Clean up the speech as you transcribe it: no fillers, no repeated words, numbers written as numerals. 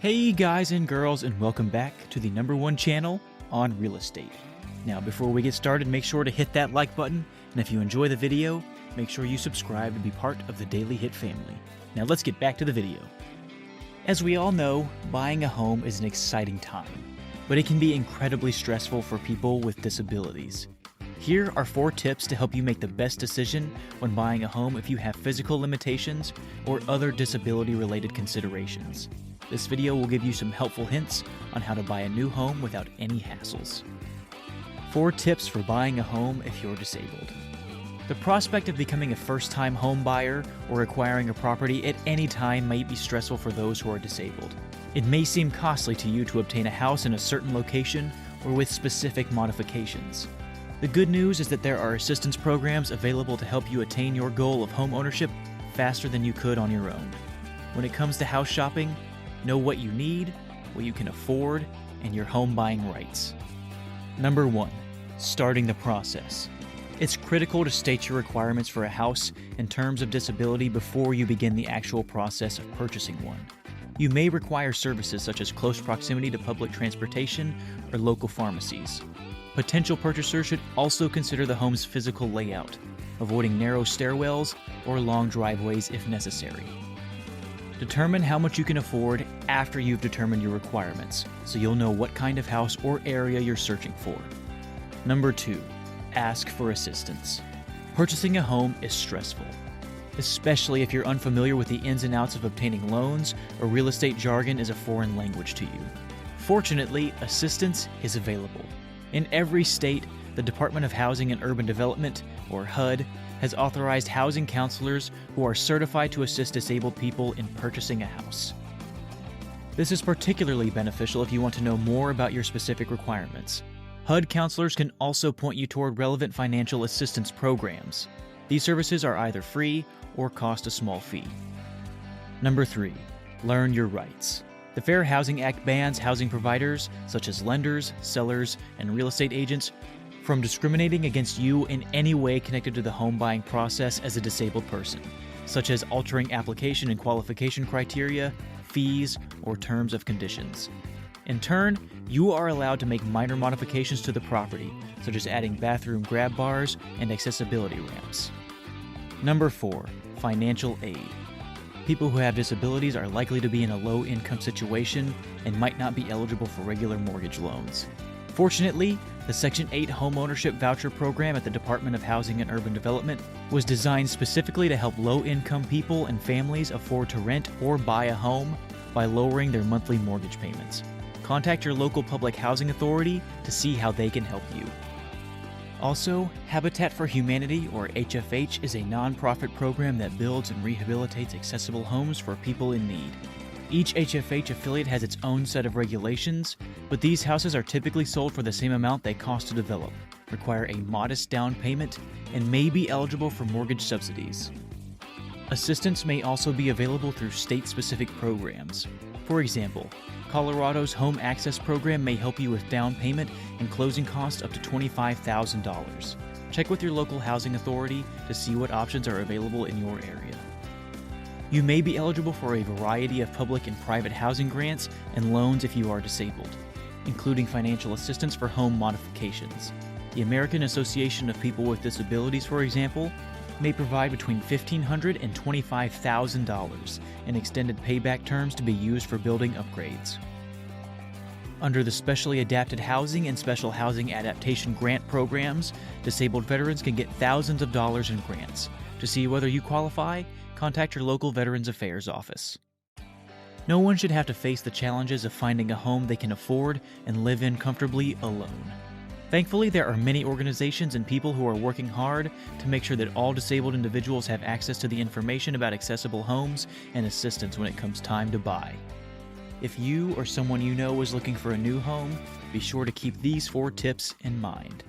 Hey guys and girls, and welcome back to the #1 channel on real estate. Now before we get started, make sure to hit that like button, and if you enjoy the video, make sure you subscribe to be part of the Daily Hit family. Now let's get back to the video. As we all know, buying a home is an exciting time, but it can be incredibly stressful for people with disabilities. Here are 4 tips to help you make the best decision when buying a home if you have physical limitations or other disability-related considerations. This video will give you some helpful hints on how to buy a new home without any hassles. 4 tips for buying a home if you're disabled. The prospect of becoming a first-time home buyer or acquiring a property at any time might be stressful for those who are disabled. It may seem costly to you to obtain a house in a certain location or with specific modifications. The good news is that there are assistance programs available to help you attain your goal of home ownership faster than you could on your own. When it comes to house shopping, know what you need, what you can afford, and your home buying rights. Number 1. Starting the process. It's critical to state your requirements for a house in terms of disability before you begin the actual process of purchasing one. You may require services such as close proximity to public transportation or local pharmacies. Potential purchasers should also consider the home's physical layout, avoiding narrow stairwells or long driveways if necessary. Determine how much you can afford after you've determined your requirements, so you'll know what kind of house or area you're searching for. Number 2. Ask for assistance. Purchasing a home is stressful, especially if you're unfamiliar with the ins and outs of obtaining loans or real estate jargon is a foreign language to you. Fortunately, assistance is available. In every state, the Department of Housing and Urban Development, or HUD, has authorized housing counselors who are certified to assist disabled people in purchasing a house. This is particularly beneficial if you want to know more about your specific requirements. HUD counselors can also point you toward relevant financial assistance programs. These services are either free or cost a small fee. Number 3. Learn your rights. The Fair Housing Act bans housing providers, such as lenders, sellers, and real estate agents, from discriminating against you in any way connected to the home buying process as a disabled person, such as altering application and qualification criteria, fees, or terms of conditions. In turn, you are allowed to make minor modifications to the property, such as adding bathroom grab bars and accessibility ramps. Number 4. Financial aid. People who have disabilities are likely to be in a low-income situation and might not be eligible for regular mortgage loans. Fortunately, the Section 8 Homeownership Voucher Program at the Department of Housing and Urban Development was designed specifically to help low-income people and families afford to rent or buy a home by lowering their monthly mortgage payments. Contact your local public housing authority to see how they can help you. Also, Habitat for Humanity, or HFH, is a nonprofit program that builds and rehabilitates accessible homes for people in need. Each HFH affiliate has its own set of regulations, but these houses are typically sold for the same amount they cost to develop, require a modest down payment, and may be eligible for mortgage subsidies. Assistance may also be available through state-specific programs. For example, Colorado's Home Access Program may help you with down payment and closing costs up to $25,000. Check with your local housing authority to see what options are available in your area. You may be eligible for a variety of public and private housing grants and loans if you are disabled, including financial assistance for home modifications. The American Association of People with Disabilities, for example, may provide between $1,500 and $25,000 in extended payback terms to be used for building upgrades. Under the Specially Adapted Housing and Special Housing Adaptation Grant programs, disabled veterans can get thousands of dollars in grants. To see whether you qualify, contact your local Veterans Affairs office. No one should have to face the challenges of finding a home they can afford and live in comfortably alone. Thankfully, there are many organizations and people who are working hard to make sure that all disabled individuals have access to the information about accessible homes and assistance when it comes time to buy. If you or someone you know is looking for a new home, be sure to keep these 4 tips in mind.